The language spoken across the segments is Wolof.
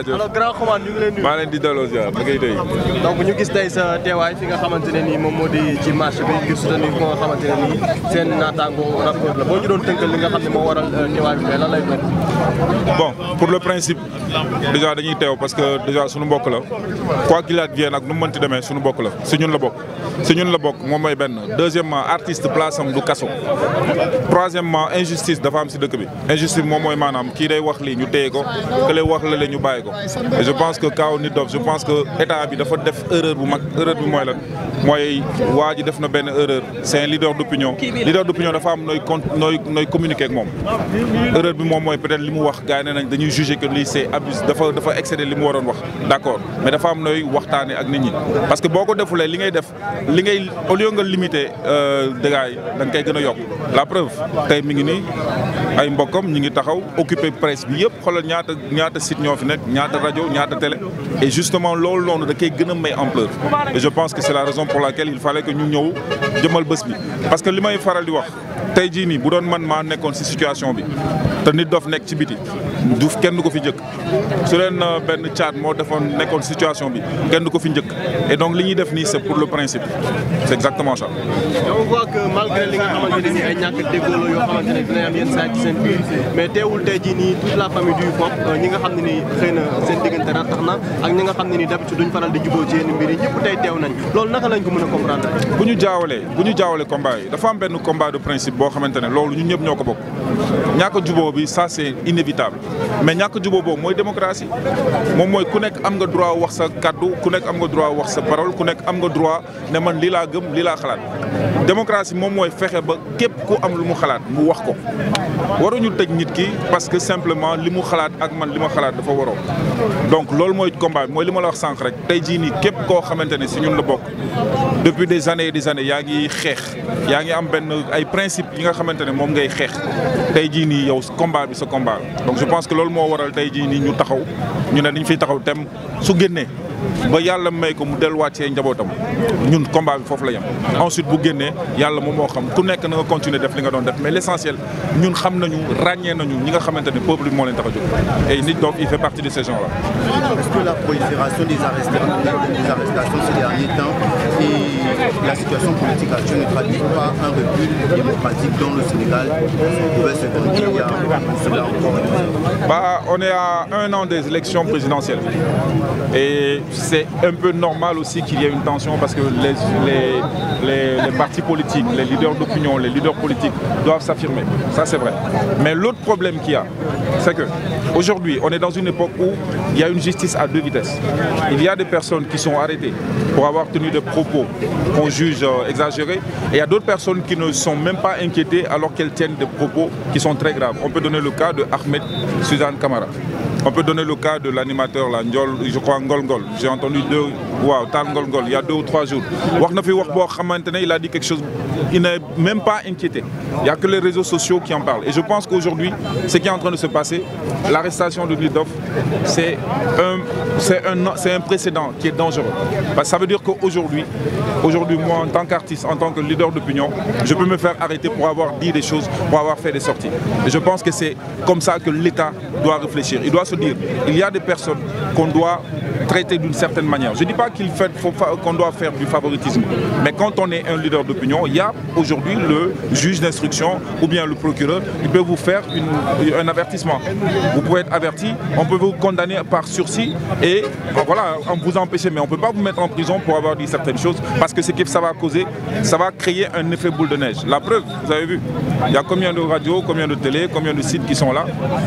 alors grand commande ñu ngi leen nuyu. maa leen di delloo ziar da ngay doy. donc ñu gis tey sa teewaay fi nga xamante ne nii moom moo di ci marché bi ngir soutenir ko nga xamante ne nii seen naataango rapport la boo ñu doon tënkal li nga xam ne moo waral teewaay bi tey lan lay doon. bon pour le principe déjà dañuy teew parce que déjà suñu mbokk la quoi qu'il advienne ak nu mu mënti demee suñu mbokk la si ñun la bokk. si ñun la bokk moom mooy benn deuxièmement artiste place am du kaso. troisièmement injustice dafa am si dëkk bi injustice moom mooy maanaam kii day wax lii ñu téye ko kële wax la ñu bàyyi ko et je pense que kaw Nit Doff je pense que état bi dafa def erreur bu mag erreur bi mooy lan mooy waa ji def na benn erreur c'est un leader d'opinion dafa am nooy communiquer ak moom erreur bi moom mooy peut-être li mu wax gars yi ne nañ dañuy juger que lii c'est abus dafa excédé li mu waroon wax d'accord mais dafa am nooy waxtaane ak nit ñi parce que boo ko defulee li ngay au lieu nga limiter dégâts yi da nga koy gën a yokk la preuve tey mi ngi nii ay mbokkam ñi ngi taxaw occuper presse bi yëpp xoolal ñaata site ñoo fi nekk ñaata rajo ñaata télé et justement loolu noonu da koy gën a may ampleur et je pense que c'est la raison pour laquelle il fallait que ñu ñëw jëmal bés bi parce que li may faral di wax tey jii nii bu doon man maa nekkoon ci situation bi te Nit Doff nekk ci biti du kenn du ko fi njëkk su leen benn caat moo defoon nekkoon situation bi kenn du ko fi njëkk et donc li ñuy def nii c'est pour le principe c'est exactement ça. on voit que malgré li nga xamante ne nii ay ñàkk déggoo la yoo xamante ne dinañ am yenn saa ci seen biir mais teewul tey jii nii toute la famille du hip-hop ñi nga xam ne nii xëy na seen diggante tax na ak ñi nga xam ne nii d'habitude duñ faral di jubóo ci yenn mbir yi ñëpp tey teew nañ loolu naka lañ ko mën a comprendre. bu ñu jaawalee combat yi dafa am benn combat de principe boo xamante ne loolu ñun ñëpp ñoo ko bokk ñàkk jubóo bi ça c'est inévitable mais ñàkk jubóo boobu mooy démocratie moom mooy ku nekk am nga droit wax sa kaddu ku nekk am nga droit wax sa parole ku nekk am nga droit ne man lii laa gëm lii laa xalaat démocratie moom mooy fexe ba képp ku am lu mu xalaat mu wax ko waruñu tëj nit ki parce que simplement li mu xalaat ak man li ma xalaat dafa waroo donc loolu mooy combat bi mooy li ma la wax sànq rek tey jii nii képp koo xamante ne si ñun la bokk depuis des années et des années yaa ngi xeex yaa ngi am benn ay principes yi nga xamante ne moom ngay xeex tey jii nii yow combat bi sa combat donc je pense que loolu moo waral tey jii nii ñu taxaw ñu ne dañ fiy taxaw tem su génnee ba yàlla may ko mu delluwaat ci njabootam ñun combat bi foofu la yem ensuite bu génnee yàlla moom moo xam ku nekk na nga continuer def li nga doon def mais l'essentiel ñun xam nañu ràññee nañu ñi nga xamante ne peuple bi moo leen tax a jóg et Nit Doff il fait partie de ces gens-là. Est-ce que la prolifération des arrestations ces derniers temps et la situation politique actuelle ne traduit pas un recul démocratique dans le Sénégal qui pouvait se donner il y a cela encore on est à 1 an des élections présidentielles et c'est un peu normal aussi qu'il y ait une tension parce que les partis politiques, les leaders d'opinion, les leaders politiques doivent s'affirmer. Ça c'est vrai. Mais l'autre problème qu'il y a, c'est que aujourd'hui, on est dans une époque où il y a une justice à 2 vitesses. Il y a des personnes qui sont arrêtées pour avoir tenu des propos qu'on juge exagérés et il y a d'autres personnes qui ne sont même pas inquiétées alors qu'elles tiennent des propos qui sont très graves. On peut donner le cas de Ahmed Suzanne Camara. On peut donner le cas de l'animateur, la Ndiol, je crois Ngol Ngol. J'ai entendu Tal Ngol Ngol, il y a 2 ou 3 jours. Il a dit quelque chose, il n'est même pas inquiété. Il n'y a que les réseaux sociaux qui en parlent. Et je pense qu'aujourd'hui, ce qui est en train de se passer, l'arrestation de Nit Doff, c'est un précédent qui est dangereux. Parce que ça veut dire qu'aujourd'hui, moi en tant qu'artiste, en tant que leader d'opinion, je peux me faire arrêter pour avoir dit des choses, pour avoir fait des sorties. Et je pense que c'est comme ça que l'État doit réfléchir. Il doit se dire, il y a des personnes qu'on doit traiter d'une certaine manière. Je ne dis pas qu'on doit faire du favoritisme, mais quand on est un leader d'opinion, il y a aujourd'hui le juge d'instruction ou bien le procureur qui peut vous faire un avertissement. Vous pouvez être averti, on peut vous condamner par sursis et voilà, on vous empêcher, mais on ne peut pas vous mettre en prison pour avoir dit certaines choses parce que ce que ça va causer, ça va créer un effet boule de neige. La preuve, vous avez vu, il y a combien de radios, combien de télé, combien de sites qui sont là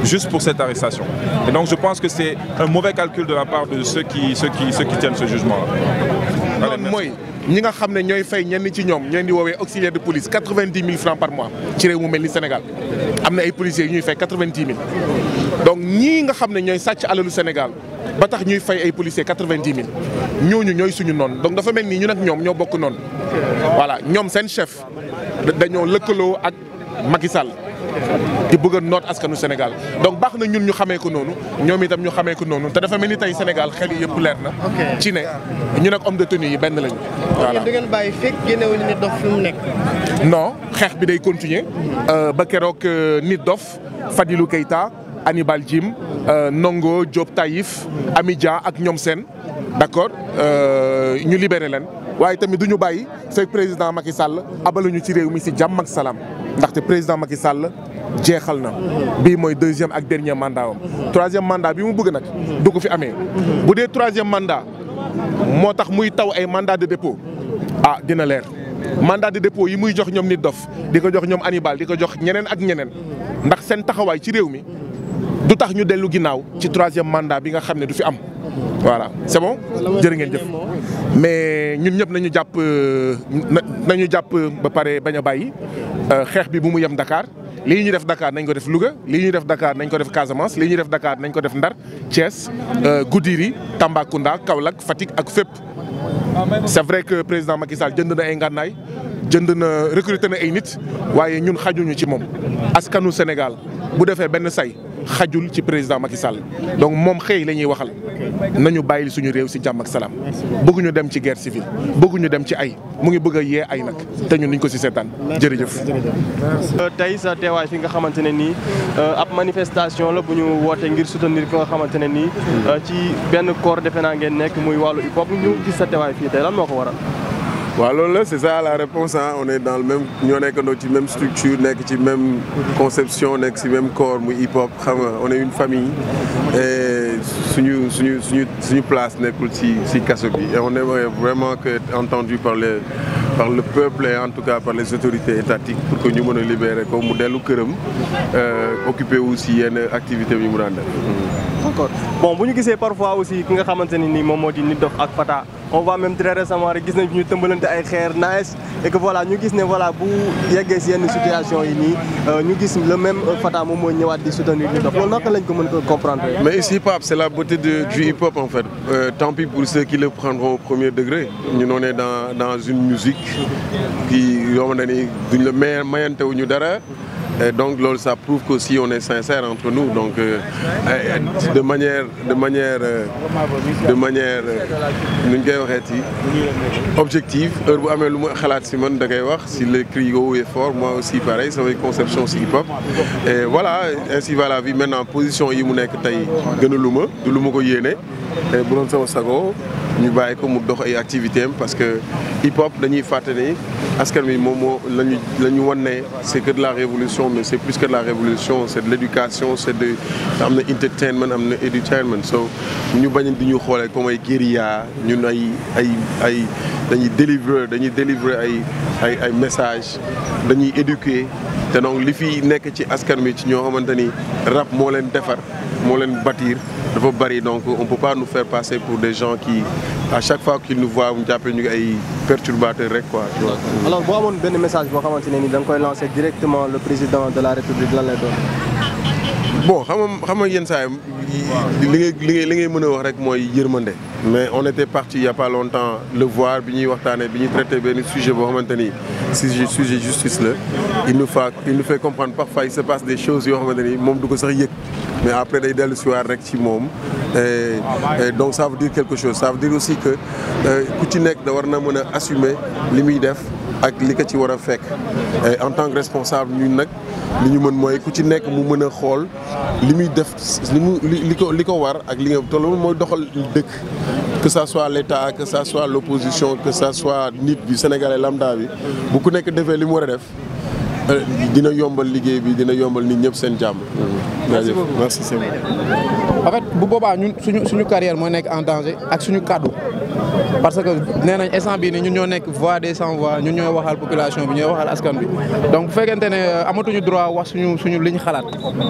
juste pour cette arrestation. Et donc je pense que c'est un mauvais calcul de la part de ceux qui tiennent ce jugement-là. Allez, ñi nga xam ne ñooy fay ñenn ci ñoom ñooy di woowee auxiliaire de police 90 000 francs par mois ci réew mu mel ni Sénégal am na ay policiers yu ñuy fay 90 000 donc ñii nga xam ne ñooy sàcc alalu Sénégal ba tax ñuy fay ay policiers 90 000 ñooñu ñooy suñu noonu donc dafa mel ni ñun ak ñoom ñoo bokk noonu voilà ñoom seen chef dañoo lëkkaloo ak Macky Sall di bëgg a noot askanu Sénégal donc baax na ñun ñu xamee ko noonu ñoom itam ñu xamee ko noonu te dafa mel ni tey Sénégal xel yi yëpp leer na. ci ne ñun ak homme de tenue yi benn lañu. voilà du ngeen bàyyi fekk génnewuñu Nit Doff fi mu nekk. non xeex bi day continuer ba keroog Nit Doff Fadilou Keita Hannibal Djim Ndongo Diop Taïf Amidia ak ñoom seen d'accord ñu libéré leen waaye tamit du ñu bàyyi fekk président Macky Sall abaluñu ci réew mi si jàmm ak salaam ndaxte président Macky Sall jeexal na bii mooy deuxième ak dernier mandat am troisième mandat bi mu bëgg nag du ko fi amee bu dee troisième mandat moo tax muy taw ay mandat de dépôt ah dina leer mandat de dépôt yi muy jox ñoom Nit Dof di ko jox ñoom Hannibal di ko jox ñeneen ak ñeneen ndax seen taxawaay ci réew mi du tax ñu dellu ginnaaw ci troisième mandat bi nga xam ne du fi am voilà c'est bon jërë ngeen jëf mais ñun ñëpp nañu jàpp ba pare bañ a bàyyi xeex bi bu mu yem Dakar lii ñu def Dakar nañ ko def Louga lii ñu def Dakar nañ ko def Casamance lii ñu def Dakar nañ ko def Ndar Thiès Goudiri Tambacounda Kaolack Fatick ak fépp. C'est vrai que président Macky Sall jënd na ay ngànnaay jënd na recruter na ay nit waaye ñun xajuñu ci moom askanu Sénégal bu defee benn say xajul ci président Macky Sall donc moom xëy la ñuy waxal nañu bàyyil suñu réew si jàmm ak salaam bëgguñu dem ci guerre civile bëgguñu dem ci ay mu ngi bëgg a yee ay nag te ñun duñ ko si seetaan jërëjëf. tey sa teewaay fi nga xamante ne nii ab manifestation la bu ñu wootee ngir soutenir ki nga xamante ne nii ci benn corps defe naa ngeen nekk muy wàllu hip hop ñu gis sa teewaay fii tey lan moo ko waral. waaw loolu la c'est ça la réponse hein. On est dans le même ñoo nekkandoo ci même structure nekk ci même conception nekk ci même corps muy hip hop xam nga on est une famille et suñu place nekkul ci kaso bi et on aimerait vraiment que être entendu par le peuple et en tout cas par les autorités étatiques pour que ñu mën a libérer ko mu dellu këram occuper aussi yenn activité bi mu daan def. D'accord bon bu ñu gisee parfois aussi ki nga xamante ne nii moom moo di Nit Dof ak Fata on voit même très récemment rek gis nañ fi ñu tëmbalante ay xeer nice et que voilà ñu gis ne voilà bu yeggee si yenn situation yi nii ñu gis le même Fata moom mooy ñëwaat di soutenir Nit Dof loolu naka lañ ko mën ko comprendre. Mais ici hip hop c'est la beauté du hip hop en fait tant pis pour ceux qui le prendront au premier degré ñun on est dans une musique qui yoo xamante ni duñ la mayantewuñu dara. Et donc loolu ça prouve qu'aussi on est sincère entre nous donc de manière nu ñu koy waxeeti objective heure bu amee lu ma xalaat si man da koy wax si le cri haut et fort moi aussi pareil samay conception si hip hop et voilà ainsi va la vie maintenant position yi mu nekk tey gënaluma du lu ma ko yéene et bu doon sama sago ñu bàyyi ko mu dox ay activités am parce que hip hop dañuy fàtte ni askan wi moom moo la ñu wan ne c'est que de la révolution mais c'est plus que de la révolution c'est de l'éducation c'est de am na entertainment am na edutainment so ñu bañ di ñu xoolee comme ay guérilla ñun ay dañuy délivrer ay messages dañuy éduquer te donc li fi nekk ci askan wi ci ñoo xamante ni rap moo leen defar moo leen bâtir dafa bari donc on peut pas nous faire passer pour des gens qui à chaque fois qu'ils nous voient mu jàppee ñu ay perturbateurs rek quoi tu vois. Alors boo amoon benn message boo xamante ne ni da nga koy lancer directement le président de la République lan lay doon. Bon xam nga yenn saa yi li ngay mën a wax rek mooy yërmande mais on était parti il y a pas longtemps le voir bi ñuy waxtaanee bi ñuy traité benn sujet boo xamante ni sujet justice la il nous fait comprendre parfois il se passe des choses yoo xamante ni moom du ko sax yëg mais après day dellu si waat rek ci moom et donc ça veut dire quelque chose ça veut dire aussi que ku ci nekk da war na mën a assumer li muy def ak li ko ci war a fekk en tant que responsable ñun nag li ñu mën mooy ku ci nekk mu mën a xool li muy def li ko war ak li nga te loolu mooy doxal dëkk que ça soit l'État que ça soit l'opposition que ça soit nit bi sénégalais lambda bi bu ku nekk defee li mu war a def dina yombal liggéey bi dina yombal nit ñëpp seen jàmm. Merci beaucoup. Merci c'est vrai. En fait bu boobaa ñun suñu carrière mooy nekk en danger ak suñu kaddu parce que nee nañ instant bii nii ñun ñoo nekk voix des sans voix ñun ñooy waxal population bi ñooy waxal askan bi donc bu fekkente ne amatuñu droit wax suñu li ñu xalaat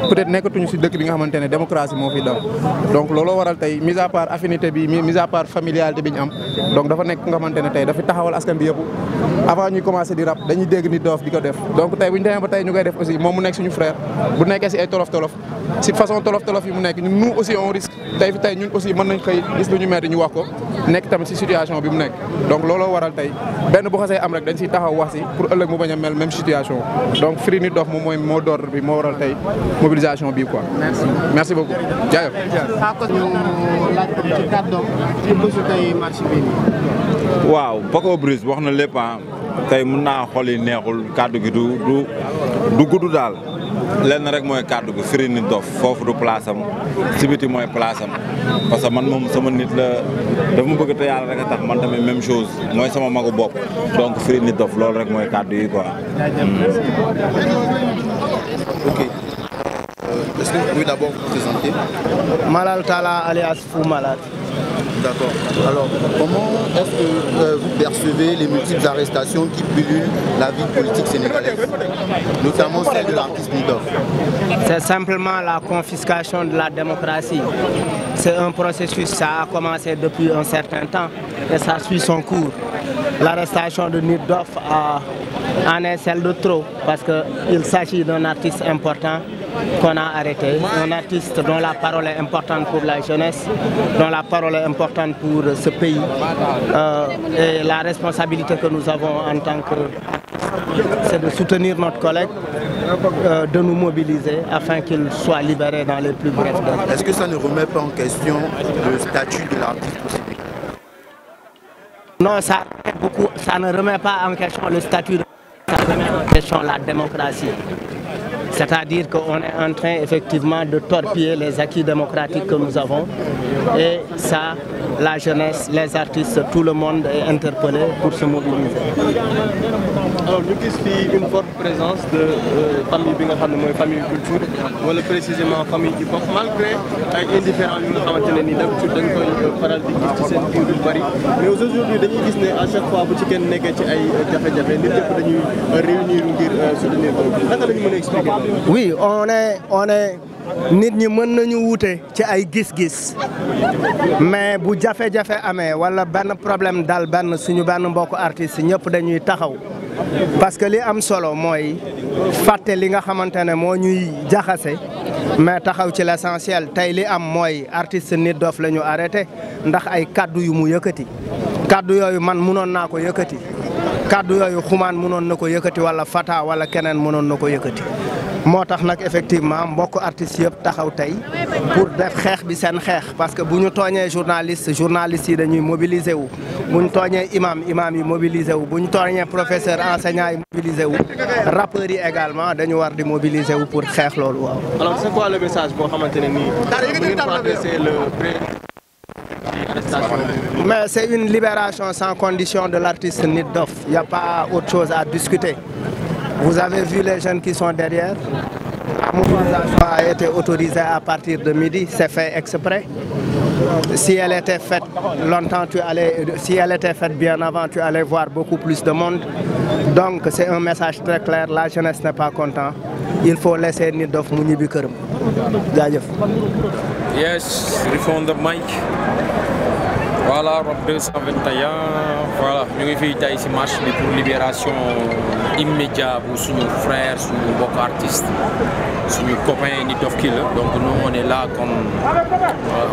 peut-être nekkatuñu ci dëkk bi nga xamante ne démocratie moo fi daw donc looloo waral tey mis à part affinité bi mis à part familialité bi ñu am donc dafa nekk nga xamante ne tey dafa taxawal askan bi yëpp avant ñuy commencer di rap dañuy dégg Nit Dof di ko def donc tey bu ñu demee ba tey ñu koy def aussi moom mu nekk suñu frère bu nekkee ci ay tolof ci façon tolof yi mu nekk nous aussi on risque tey ñun aussi mën nañ xëy gis lu ñu metti ñu wax ko nekk tamit ci situation bi mu nekk donc looloo waral tey benn bu xasee am rek dañ ciy taxaw wax ci pour ëllëg mu bañ a mel même situation donc Free Nit Dof moom mooy mot d'ordre bi moo waral tey mobilisation bi quoi. merci beaucoup jaajëf. ñu laaj ko ci kàddoom ci bésu tey marche bi nii. waaw Paco Brice wax na lépp tey mën naa xool yi neexul kàddu gi du gudd daal lenn rek mooy kàddu gi firi nit dof foofu du place am si biti mooy place am parce que man moom sama nit la dafa ma bëgg te yàlla rek a tax man tamit même chose mooy sama magu bopp donc firi nit dof loolu rek mooy kàddu yi quoi. Ok. Est-ce que vous pouvez d'abord vous présenter? Malal Talla alias Fou Malade. D'accord. Alors, comment est-ce que vous percevez les multiples arrestations qui pullulent la vie politique sénégalaise, notamment celle de l'artiste Nid-Doff? C'est simplement la confiscation de la démocratie. C'est un processus, ça a commencé depuis un certain temps et ça suit son cours. L'arrestation de Nid-Doff en est celle de trop parce qu'il s'agit d'un artiste important qu'on a arrêté, un artiste dont la parole est importante pour la jeunesse, dont la parole est importante pour ce pays. Et la responsabilité que nous avons en tant que c'est de soutenir notre collègue, de nous mobiliser afin qu'il soit libéré dans les plus brefs délais. Est-ce que ça ne remet pas en question le statut de l'artiste au Sénégal? Non, ça ne remet pas en question le statut, ça remet en question la démocratie. C'est-à-dire qu'on est en train effectivement de torpiller les acquis démocratiques que nous avons. Et ça, la jeunesse, les artistes, tout le monde est interpellé pour se mobiliser. Alors nous avons une forte présence de famille bi nga xam ne mooy famille culture wala précisément famille hip hop malgré ay indifférents yu nga xamante ne ni d'habitude dañ koy faral di gis ci seen biir lu bari mais aujourd'hui dañuy gis ne à chaque fois bu ci kenn nekkee ci ay jafe-jafe nit ñëpp dañuy réunir ngir soutenir ko naka la ñu mën a expliquer. Oui, on est nit ñi mën nañu wuute ci ay gis-gis mais bu jafe-jafe amee wala benn problème dal benn suñu benn mbokku artiste ñëpp dañuy taxaw parce que li am solo mooy fàtte li nga xamante ne moo ñuy jaxase mais taxaw ci l'essentiel tey li am mooy artiste Nid-Doff la ñu arrêté ndax ay kaddu yu mu yëkkati kaddu yooyu man mënoon naa ko yëkkati kaddu yooyu xumaan mënoon na ko yëkkati wala Fata wala keneen mënoon na ko yëkkati. moo tax nag effectivement mbokk artistes yëpp taxaw tey pour def xeex bi seen xeex parce que bu ñu tooñee journaliste yi dañuy mobiliser wu bu ñu tooñee imam yi mobiliser wu bu ñu tooñee professeur enseignant yi mobiliser wu rappeurs yi également dañu war di mobiliser wu pour xeex loolu waaw. Alors c'est quoi le message boo xamante ne nii bu ngeen ko adressé le mais c'est une libération sans condition de l'artiste Nid-Doff. Il n'y a pas autre chose à discuter. Vous avez vu les jeunes qui sont derrière. La mobilisation a été autorisée à partir de midi, c'est fait exprès. Si elle était faite longtemps, si elle était faite bien avant, tu allais voir beaucoup plus de monde. Donc c'est un message très clair, la jeunesse n'est pas contente. Il faut laisser Nid-Doff mu ñibbi këram. Jaajëf. Yes, on the mic. Voilà, Rob 221. Voilà, ñu ngi fii tey ci marche bi pour libération immédiate bu suñu frère, suñu mbokk artiste, suñu copain Nid-Doff Killer. Donc nous on est là comme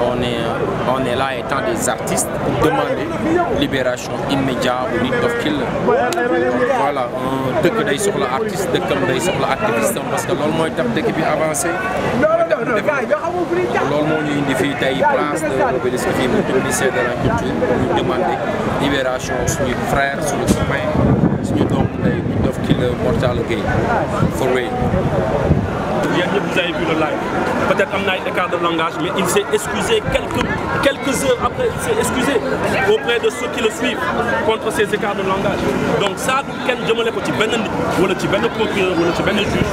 on est là étant des artistes pour demander libération immédiate bu Nid-Doff Killer. Voilà, dëkk day soxla artiste, dëkkam day soxla activiste parce que loolu mooy tax dëkk bi avancé. Loolu moo ñu indi fii tey place de l'Obélisque fii mu tudd ministère de la culture pour ñu demander libération suñu frère suñu copain suñu doom day Nid-Doff Killer Mortal Gueye for real. Yéen ñëpp vous avez vu le live peut-être am na ay écart de langage mais il s'est excusé quelques heures après il s'est excusé auprès de ceux qui le suivent contre ces écarts de langage donc ça du kenn jëmale ko ci benn nit wala ci benn procureur wala ci benn juge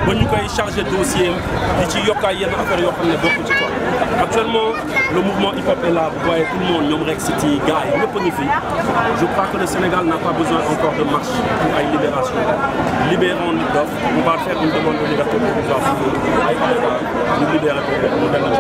ba ñu koy chargé dossier di ci yokk ay yenn affaires yoo xam ne bokku ci quoi. Actuellement le mouvement hip-hop est là vous voyez tout le monde ñoom Rex City gars yi ñëpp a ngi fi je crois que le Sénégal n'a pas besoin encore de marche pour ay libération libérons Nid-Doff on va faire une demande de liberté provisoire ay ñu libéré ko mu dellu